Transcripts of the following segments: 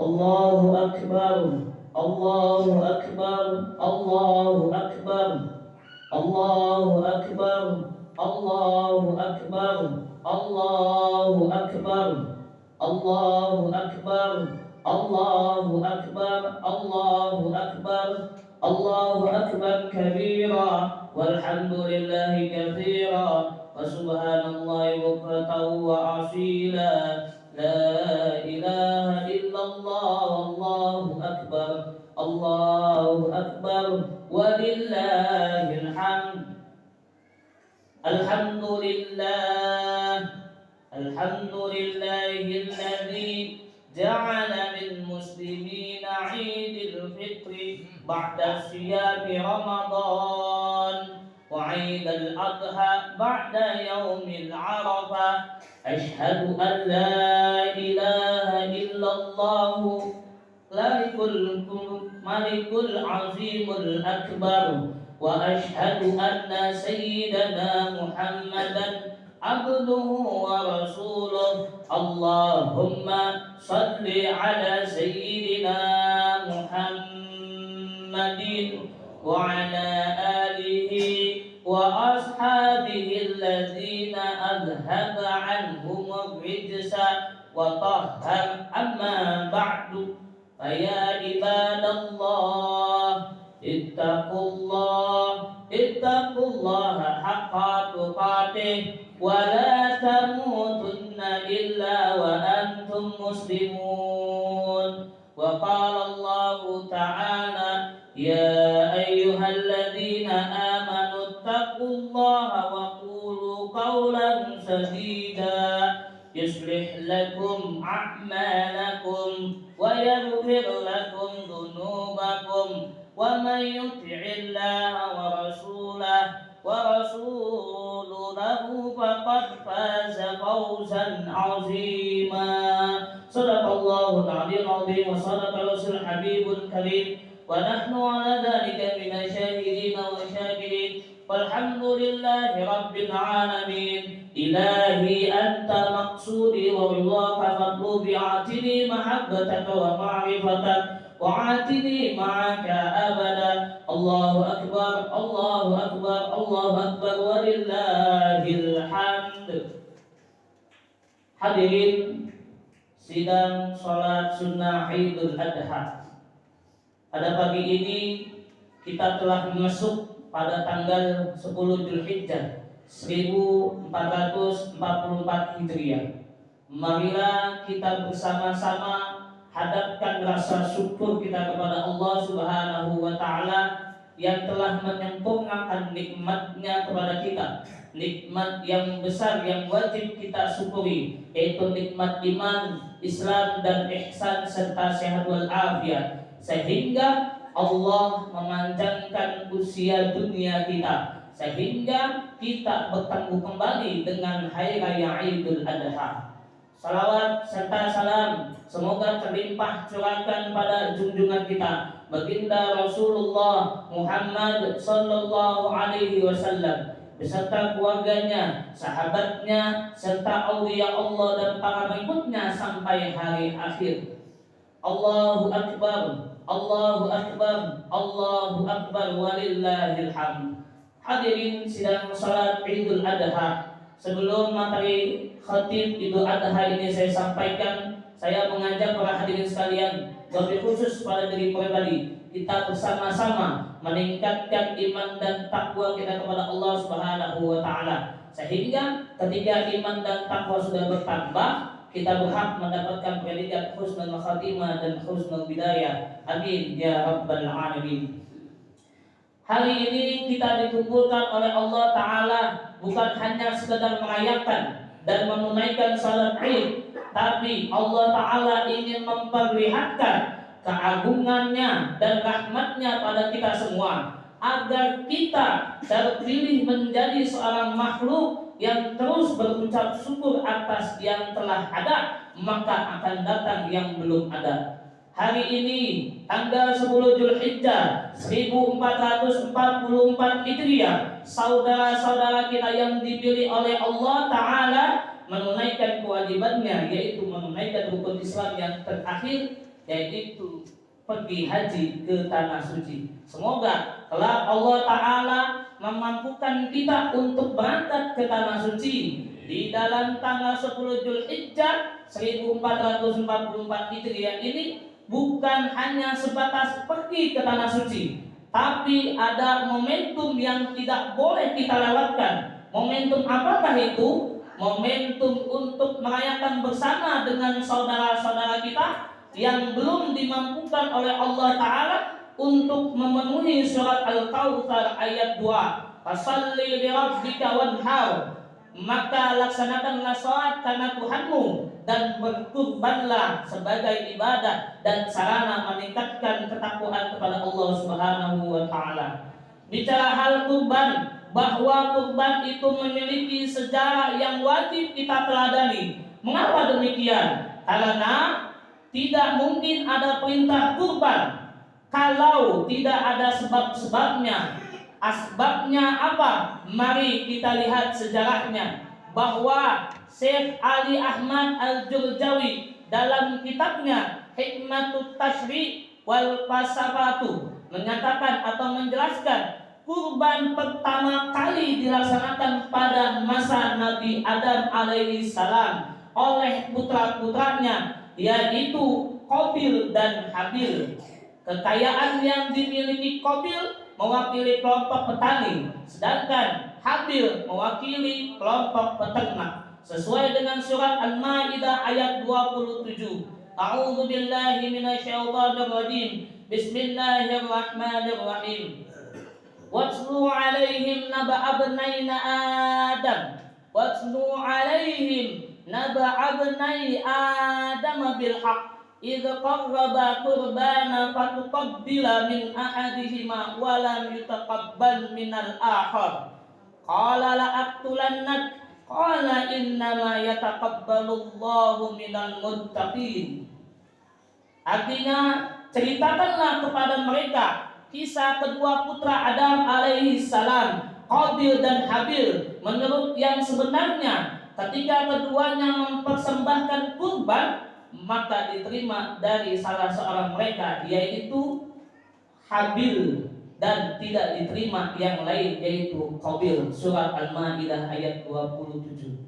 الله أكبر الله أكبر الله أكبر الله أكبر الله أكبر الله أكبر الله أكبر الله أكبر الله أكبر الله أكبر كبيرا والحمد لله كثيرا وسبحان الله بكرة وأصيلا لا إله إلا الله والله أكبر الله أكبر ولله الحمد الحمد لله الحمد لله الذي جعل للمسلمين عيد الفطر بعد صيام رمضان وعيد الأضحى بعد يوم العرفة أشهد أن لا إله إلا الله ملك العظيم الأكبر وأشهد أن سيدنا محمدا عبده ورسوله اللهم صل على سيدنا محمد وعلى آله وأصحابه الذين أذهب عنهم الرجس وطهر أما بعد فيا عباد الله اتقوا الله حق تقاته ولا تموتن إلا وأنتم مسلمون وقال الله تعالى يا أيها الذين آمنوا اتقوا الله وقولوا قولا سديدا يصلح لكم أعمالكم ويغفر لكم ذنوبكم ومن يطع الله ورسوله فقد فاز فوزا عظيما صدق الله العلي العظيم وصدق رسول الحبيب الكريم ونحن على ذلك من الشاهدين والشاكرين والحمد لله رب العالمين إلهي أنت مقصودي ورضاك مطلوبي أعطني محبتك ومعرفتك وعاتني معك أبدا الله أكبر الله أكبر الله أكبر ولله الحمد. Hadirin sidang sholat sunnah Idul Adha, pada pagi ini kita telah masuk pada tanggal 10 Zulhijjah 1444 Hijriah. Marilah kita bersama-sama hadapkan rasa syukur kita kepada Allah Subhanahu wa Ta'ala yang telah menyempurnakan nikmatnya kepada kita, nikmat yang besar yang wajib kita syukuri, yaitu nikmat iman, Islam dan ihsan serta sehat wal afiat, sehingga Allah memanjangkan usia dunia kita, sehingga kita bertemu kembali dengan hari raya Idul Adha. Salawat serta salam semoga terlimpah curahkan pada junjungan kita baginda Rasulullah Muhammad sallallahu alaihi wasallam beserta keluarganya, sahabatnya serta aulia Allah dan para pengikutnya sampai hari akhir. Allahu akbar, Allahu akbar, Allahu akbar walillahil hamd. Hadirin sidang salat Idul Adha, sebelum materi khatib Idul Adha ini saya sampaikan, saya mengajak para hadirin sekalian, lebih khusus pada diri pribadi, kita bersama-sama meningkatkan iman dan takwa kita kepada Allah Subhanahu wa Ta'ala, sehingga ketika iman dan takwa sudah bertambah, kita berhak mendapatkan predikat husnul khatimah dan husnul bidayah. Amin ya rabbal alamin. Hari ini kita dikumpulkan oleh Allah Ta'ala bukan hanya sekedar merayakan dan menunaikan salat Id, tapi Allah Ta'ala ingin memperlihatkan keagungannya dan rahmatnya pada kita semua, agar kita terpilih menjadi seorang makhluk yang terus berucap syukur atas yang telah ada, maka akan datang yang belum ada. Hari ini tanggal 10 Zulhijjah 1444 Hijriah, saudara-saudara kita yang dipilih oleh Allah Ta'ala menunaikan kewajibannya, yaitu menunaikan rukun Islam yang terakhir, yaitu pergi haji ke tanah suci. Semoga kelak Allah Ta'ala memampukan kita untuk berangkat ke tanah suci di dalam tanggal 10 Zulhijjah 1444 Hijriah ini, bukan hanya sebatas pergi ke tanah suci, tapi ada momentum yang tidak boleh kita lewatkan. Momentum apakah itu? Momentum untuk merayakan bersama dengan saudara-saudara kita yang belum dimampukan oleh Allah Ta'ala untuk memenuhi surat Al-Kautsar ayat 2. Fasalli li rabbika wanhar, maka laksanakanlah salat karena Tuhanmu dan berkurbanlah sebagai ibadah dan sarana meningkatkan ketakwaan kepada Allah Subhanahu wa Ta'ala. Bicara hal kurban, bahwa kurban itu memiliki sejarah yang wajib kita teladani. Mengapa demikian? Karena tidak mungkin ada perintah kurban kalau tidak ada sebab-sebabnya. Asbabnya apa? Mari kita lihat sejarahnya. Bahwa Syekh Ali Ahmad Al-Jurjawi dalam kitabnya Hikmatut Tashri' wal Falsafatu menyatakan atau menjelaskan kurban pertama kali dilaksanakan pada masa Nabi Adam alaihi salam oleh putra-putranya, yaitu Qabil dan Habil. Kekayaan yang dimiliki Qabil mewakili kelompok petani, sedangkan Habil mewakili kelompok peternak. Sesuai dengan surat Al-Maidah ayat 27. A'udzu billahi minasyaitonir rajim. Bismillahirrahmanirrahim. Watlu 'alaihim naba'a abnaina Adam. Watlu 'alaihim naba'a abnai Adam bil haqq. إذ قربا قربانا فتقبل من أحدهما ولم يتقبل من الآخر قال لأقتلنك قال إنما يتقبل الله من المتقين. Artinya, ceritakanlah kepada mereka kisah kedua putra Adam alaihi salam, Qabil dan Habil. Menurut yang sebenarnya, ketika keduanya mempersembahkan kurban, maka diterima dari salah seorang mereka, yaitu Habil, dan tidak diterima yang lain, yaitu Qabil. Surat Al-Maidah ayat 27.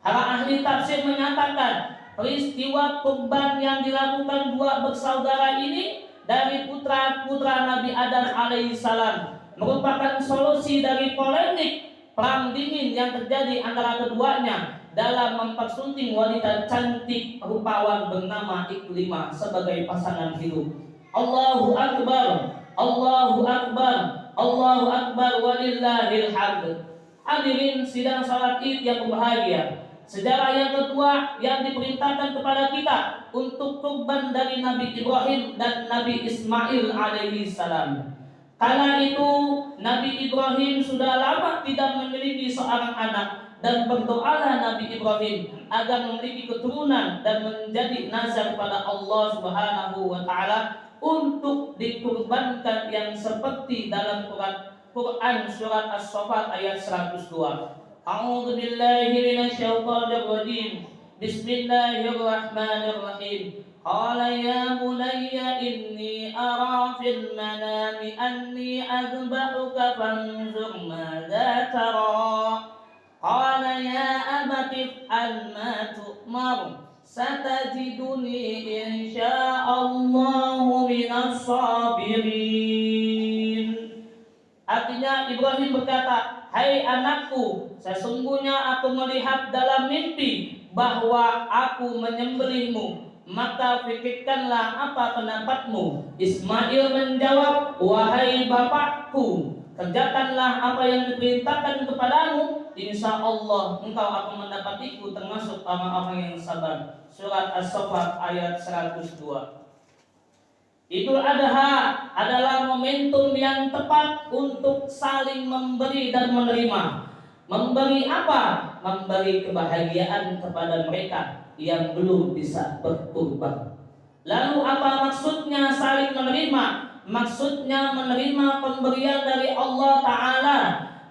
Para ahli tafsir menyatakan peristiwa kurban yang dilakukan dua bersaudara ini dari putra-putra Nabi Adam alaihissalam merupakan solusi dari polemik perang dingin yang terjadi antara keduanya dalam mempersunting wanita cantik rupawan bernama Iklimah sebagai pasangan hidup. Allahu Akbar, Allahu Akbar, Allahu Akbar, walillahil hamd. Hadirin sidang salat Id yang berbahagia. Sejarah yang kedua yang diperintahkan kepada kita untuk kurban dari Nabi Ibrahim dan Nabi Ismail alaihi salam. Kala itu Nabi Ibrahim sudah lama tidak memiliki seorang anak, dan berdoalah Nabi Ibrahim agar memiliki keturunan dan menjadi nazar pada Allah Subhanahu wa Ta'ala untuk dikurbankan, yang seperti dalam Quran surat As-Saffat ayat 102. A'udzu billahi minasyaitonir rajim. Bismillahirrahmanirrahim. Qala ya bunayya inni ara fil manami anni azbahuka fanzur madza tara. Qala ya abati if'al ma tu'mar satajiduni insya'allahu minas sabirin. Artinya Ibrahim berkata, hai anakku, sesungguhnya aku melihat dalam mimpi bahwa aku menyembelihmu, maka fikirkanlah apa pendapatmu. Ismail menjawab, wahai bapakku, kerjakanlah apa yang diperintahkan kepadamu, insya Allah engkau akan mendapatiku termasuk orang-orang yang sabar. Surat As-Saffat ayat 102. Idul Adha adalah momentum yang tepat untuk saling memberi dan menerima. Memberi apa? Memberi kebahagiaan kepada mereka yang belum bisa berkurban. Lalu apa maksudnya saling menerima? Maksudnya menerima pemberian dari Allah Ta'ala,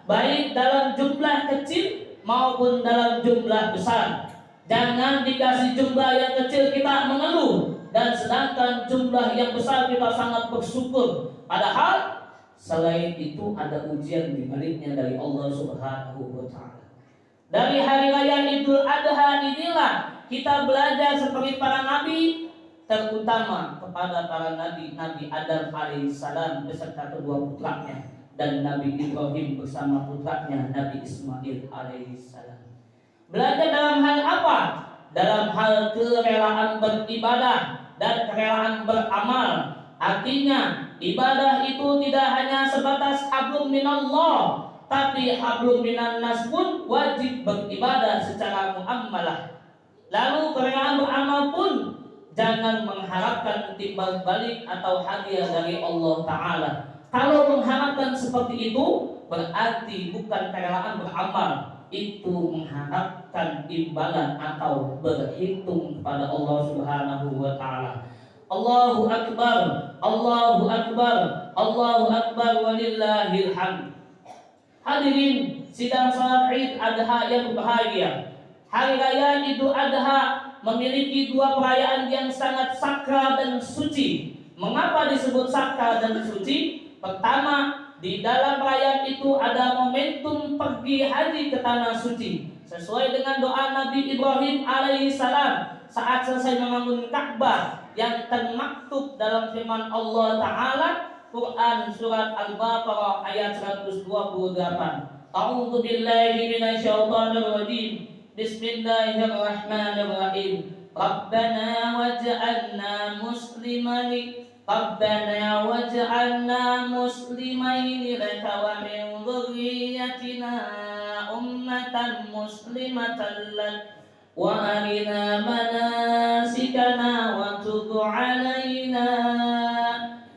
baik dalam jumlah kecil maupun dalam jumlah besar. Jangan dikasih jumlah yang kecil kita mengeluh, dan sedangkan jumlah yang besar kita sangat bersyukur. Padahal selain itu ada ujian di baliknya dari Allah Subhanahu wa taala. Dari hari raya Idul Adha inilah kita belajar seperti para nabi, terutama kepada para nabi Adam alaihissalam beserta kedua putranya, dan Nabi Ibrahim bersama putranya Nabi Ismail alaihissalam. Belajar dalam hal apa? Dalam hal kerelaan beribadah dan kerelaan beramal. Artinya ibadah itu tidak hanya sebatas hablum minallah, tapi hablum minan nas pun wajib beribadah secara muamalah. Lalu kerelaan beramal pun jangan mengharapkan timbal balik atau hadiah dari Allah Ta'ala. Kalau mengharapkan seperti itu, berarti bukan kerelaan beramal, itu mengharapkan imbalan atau berhitung kepada Allah Subhanahu wa Ta'ala. Allahu Akbar, Allahu Akbar, Allahu Akbar, walillahil hamd. Hadirin sidang salat Id Adha yang berbahagia. Hari raya Idul Adha memiliki dua perayaan yang sangat sakral dan suci. Mengapa disebut sakral dan suci? Pertama, di dalam perayaan itu ada momentum pergi haji ke tanah suci. Sesuai dengan doa Nabi Ibrahim alaihissalam saat selesai membangun Ka'bah yang termaktub dalam firman Allah Ta'ala, Quran surat Al-Baqarah ayat 128. A'udzu billahi minasyaitonir rajim. Bismillahirrahmanirrahim. Rabbana waj'alna muslimaini laka wa min dhurriyyatina ummatan muslimatan lak wa arina manasikana wa tub 'alaina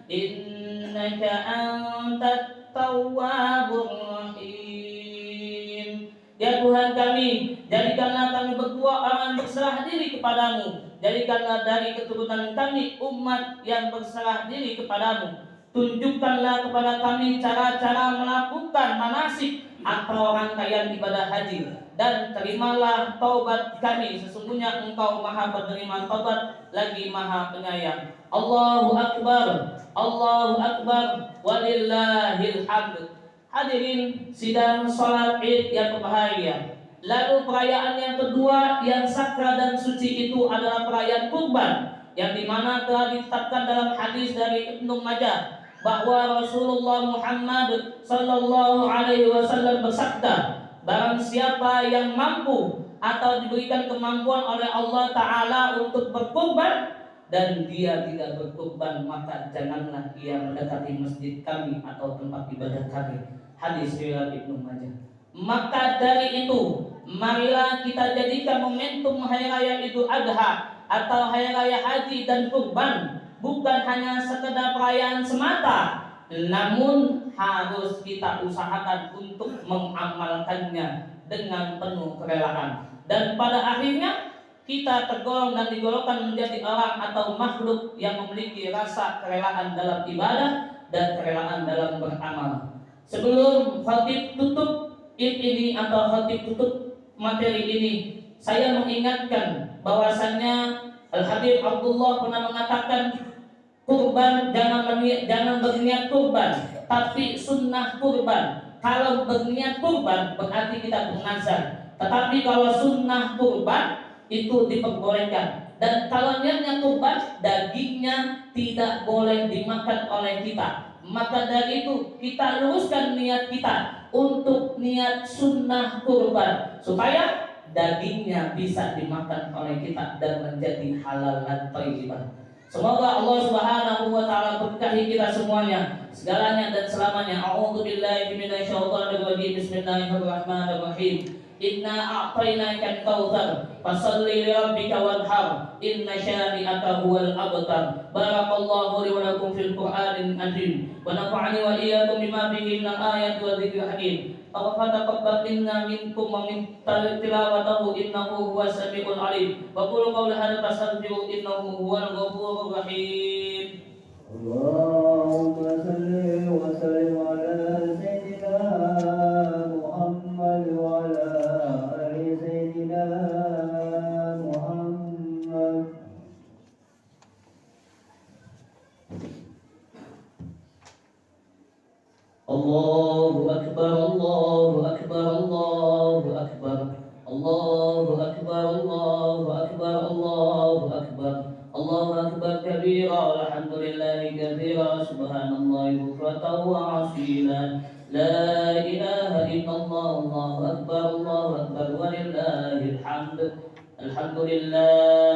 innaka antat tawwabur rahim. Ya Tuhan kami, jadikanlah kami berdua orang berserah diri kepadamu. Jadikanlah dari keturunan kami umat yang berserah diri kepadamu. Tunjukkanlah kepada kami cara-cara melakukan manasik atau rangkaian ibadah haji. Dan terimalah taubat kami, sesungguhnya Engkau maha penerima taubat lagi maha penyayang. Allahu Akbar, Allahu Akbar, walillahil hamd. Hadirin sidang salat Id yang berbahagia. Lalu perayaan yang kedua yang sakral dan suci itu adalah perayaan kurban, yang dimana telah ditetapkan dalam hadis dari Ibnu Majah bahwa Rasulullah Muhammad sallallahu alaihi wasallam bersabda, barang siapa yang mampu atau diberikan kemampuan oleh Allah Ta'ala untuk berkurban dan dia tidak berkurban, maka janganlah ia mendekati masjid kami atau tempat ibadah kami. Hadis riwayat Ibnu Majah. Maka dari itu, marilah kita jadikan momentum hari raya Idul Adha atau hari raya haji dan kurban bukan hanya sekedar perayaan semata, namun harus kita usahakan untuk mengamalkannya dengan penuh kerelaan. Dan pada akhirnya kita tergolong dan digolongkan menjadi orang atau makhluk yang memiliki rasa kerelaan dalam ibadah dan kerelaan dalam beramal. Sebelum khatib tutup Id ini atau khatib tutup materi ini, saya mengingatkan bahwasannya Al-Habib Abdullah pernah mengatakan kurban jangan berniat kurban, tapi sunnah kurban. Kalau berniat kurban berarti kita bernazar, tetapi kalau sunnah kurban itu diperbolehkan. Dan kalau niatnya kurban, dagingnya tidak boleh dimakan oleh kita. Maka dari itu kita luruskan niat kita untuk niat sunnah kurban supaya dagingnya bisa dimakan oleh kita dan menjadi halal dan thayyibah. Semoga Allah Subhanahu wa taala berkahi kita semuanya, segalanya dan selamanya. A'udzu billahi minasyaitonir rajim. Bismillahirrahmanirrahim. Inna a'tainakal kautsar fasholli lirabbika wanhar inna syani'aka huwal abtar. Barakallahu li wa lakum fil Qur'anil azim wa nafa'ani wa iyyakum bima fihi minal ayati wa dzikril hakim. Taqabbal minna minkum wa min tilawatahu innahu huwas samiul alim. Wa qulu qawla hadza fastaghfiru innahu huwal ghafurur rahim. Allahumma salli wa sallim ala sayyidina Muhammad wa ala ali sayyidina Muhammad. أكبر الله أكبر كبيرا والحمد لله كثيرا سبحان الله بكرة وأصيلا لا إله إلا الله الله أكبر ولله الحمد الحمد لله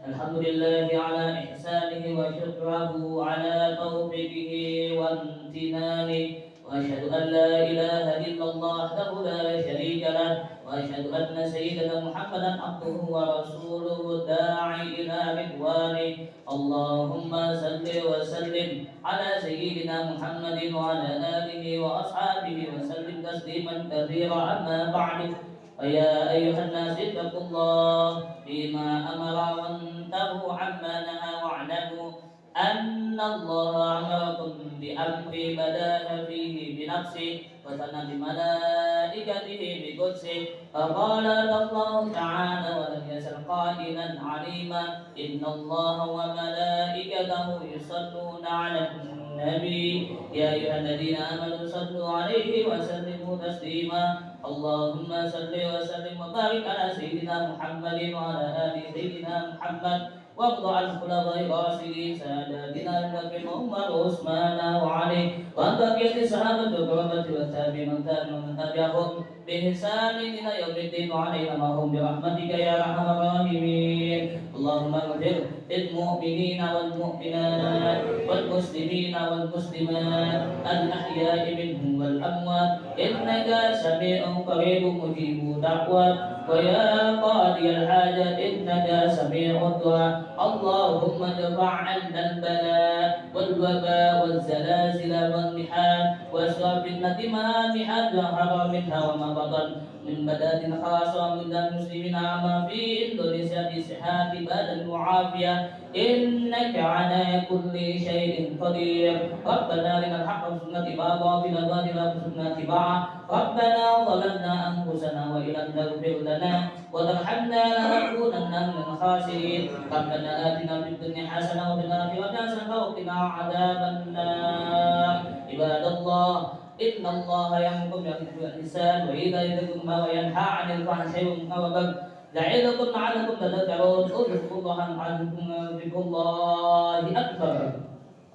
الحمد لله على إحسانه وشكره على توفيقه وامتنانه وأشهد أن لا إله إلا الله وحده لا شريك له وأشهد أن سيدنا محمدا عبده ورسوله الداعي إلى رضوانه اللهم صل وسلم على سيدنا محمد وعلى آله وأصحابه وسلم تسليما كثيرا أما بعد فيا أيها الناس اتقوا الله فيما أمر وانتهوا عما نهى واعلموا أن الله أمركم بأمر بدأ فيه بنفسه وثنى بملائكته بقدسه فقال الله تعالى ولم يزل قائلا عليما إن الله وملائكته يصلون على النبي يا أيها الذين آمنوا صلوا عليه وسلموا تسليما اللهم صل وسلم وبارك على سيدنا محمد وعلى آل سيدنا محمد وارض عن الخلفاء الراشدين ساداتنا ابي بكر وعمر وعثمان وعلي وعن بقية الصحابة والكرامة والتابعين ومن تبعهم بإحسان إلى يوم الدين وعلينا معهم برحمتك يا أرحم الراحمين اللهم اغفر للمؤمنين والمؤمنات والمسلمين والمسلمات الأحياء منهم والأموات إنك سميع قريب مجيب دعوات ويا قاضي الحاجة إنك سميع الدعاء اللهم ادفع عنا البلاء والوباء والزلازل والمحن واشرب فتنة ما ظهر منها وما بطن من بلاد خاصة من المسلمين عما في إندونيسيا بصحة بدن وعافية إنك على كل شيء قدير ربنا لنا الحق وارزقنا اتباعه وباطل وارزقنا اتباعه ربنا ظلمنا أنفسنا وإن لم تغفر لنا وترحمنا لنكونن من الخاسرين ربنا آتنا في الدنيا حسنة وفي الآخرة حسنة وقنا عذاب النار عباد الله إن الله يأمركم بالإحسان وإيتاء وينهى عن الفحشاء والمنكر والبغي يعظكم لعلكم تذكرون اذكروا الله عنكم ذكر الله أكبر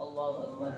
الله أكبر